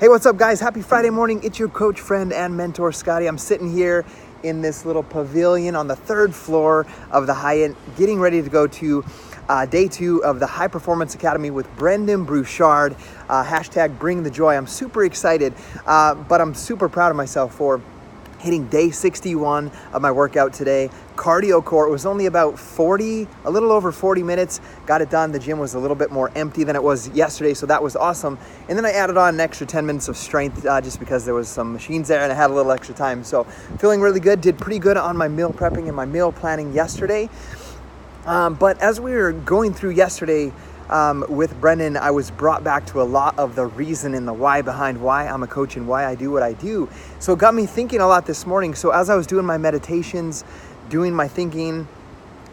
Hey, what's up, guys? Happy Friday morning. It's your coach, friend, and mentor, Scotty. I'm sitting here in this little pavilion on the third floor of the Hyatt, getting ready to go to day 2 of the High Performance Academy with Brendon Burchard. Hashtag bring the joy. I'm super excited, but I'm super proud of myself for hitting day 61 of my workout today. Cardio core. It was only about a little over 40 minutes. Got it done. The gym was a little bit more empty than it was yesterday, so that was awesome. And then I added on an extra 10 minutes of strength just because there was some machines there and I had a little extra time. So feeling really good. Did pretty good on my meal prepping and my meal planning yesterday. But as we were going through yesterday with Brendon, I was brought back to a lot of the reason and the why behind why I'm a coach and why I do what I do. So it got me thinking a lot this morning. So as I was doing my meditations, doing my thinking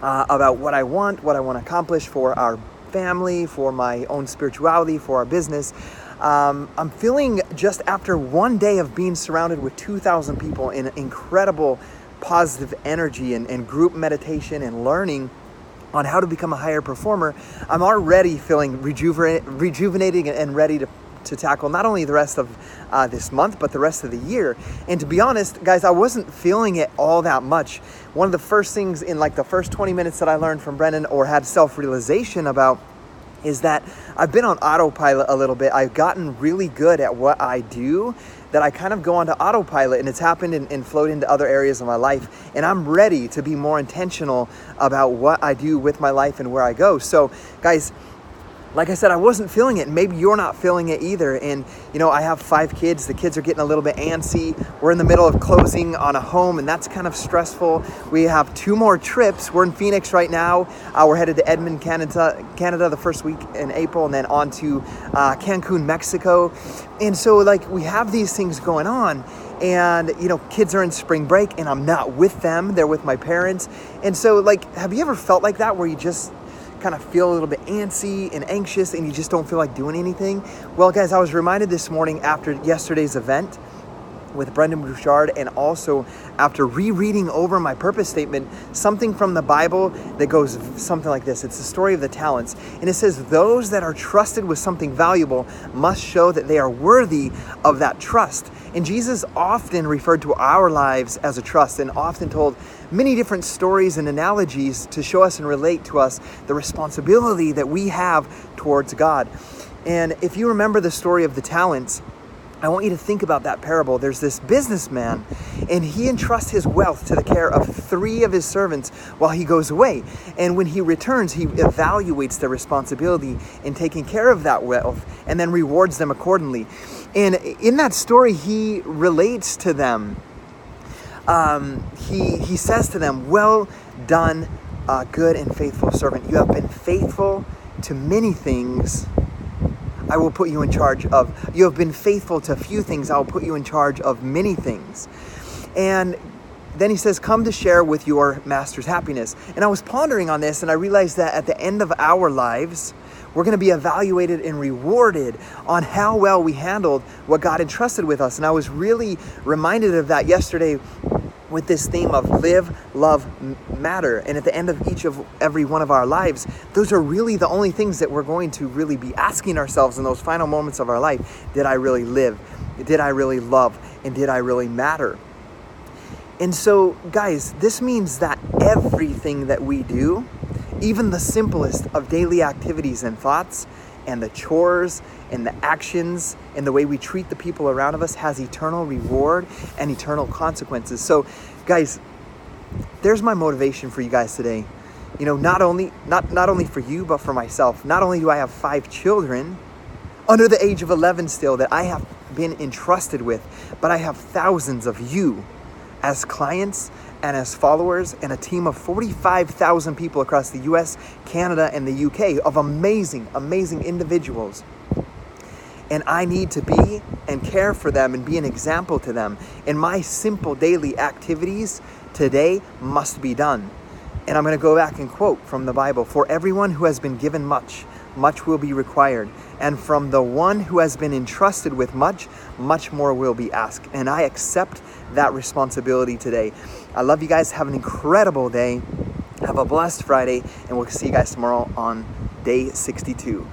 about what I want to accomplish for our family, for my own spirituality, for our business, I'm feeling, just after one day of being surrounded with 2,000 people in incredible positive energy and group meditation and learning on how to become a higher performer, I'm already feeling rejuvenating and ready to tackle not only the rest of this month, but the rest of the year. And to be honest, guys, I wasn't feeling it all that much. One of the first things in like the first 20 minutes that I learned from Brendon or had self-realization about is that I've been on autopilot a little bit. I've gotten really good at what I do, that I kind of go onto autopilot, and it's happened and flowed into other areas of my life. And I'm ready to be more intentional about what I do with my life and where I go. So guys, like I said, I wasn't feeling it. Maybe you're not feeling it either. And I have 5 kids. The kids are getting a little bit antsy. We're in the middle of closing on a home, and that's kind of stressful. We have 2 more trips. We're in Phoenix right now. We're headed to Edmonton, Canada the first week in April, and then on to Cancun, Mexico. And so we have these things going on, and kids are in spring break and I'm not with them. They're with my parents. And so have you ever felt like that, where you just kind of feel a little bit antsy and anxious and you just don't feel like doing anything? Well, guys, I was reminded this morning after yesterday's event with Brendon Burchard, and also after rereading over my purpose statement, something from the Bible that goes something like this. It's the story of the talents. And it says, those that are trusted with something valuable must show that they are worthy of that trust. And Jesus often referred to our lives as a trust, and often told many different stories and analogies to show us and relate to us the responsibility that we have towards God. And if you remember the story of the talents, I want you to think about that parable. There's this businessman, and he entrusts his wealth to the care of 3 of his servants while he goes away. And when he returns, he evaluates their responsibility in taking care of that wealth and then rewards them accordingly. And in that story, he relates to them. He says to them, well done, good and faithful servant. You have been faithful to many things. I will put you in charge of. You have been faithful to a few things. I will put you in charge of many things. And then he says, come to share with your master's happiness. And I was pondering on this, and I realized that at the end of our lives, we're going to be evaluated and rewarded on how well we handled what God entrusted with us. And I was really reminded of that yesterday with this theme of live, love, matter. And at the end of every one of our lives, those are really the only things that we're going to really be asking ourselves in those final moments of our life. Did I really live? Did I really love? And did I really matter? And so, guys, this means that everything that we do, even the simplest of daily activities and thoughts, and the chores and the actions and the way we treat the people around us, has eternal reward and eternal consequences. So guys, there's my motivation for you guys today. Not only for you, but for myself. Not only do I have 5 children under the age of 11 still that I have been entrusted with, but I have thousands of you as clients and as followers, and a team of 45,000 people across the US, Canada, and the UK of amazing, amazing individuals. And I need to be and care for them and be an example to them. And my simple daily activities today must be done. And I'm going to go back and quote from the Bible. For everyone who has been given much, much will be required. And from the one who has been entrusted with much, much more will be asked. And I accept that responsibility today. I love you guys. Have an incredible day. Have a blessed Friday. And we'll see you guys tomorrow on day 62.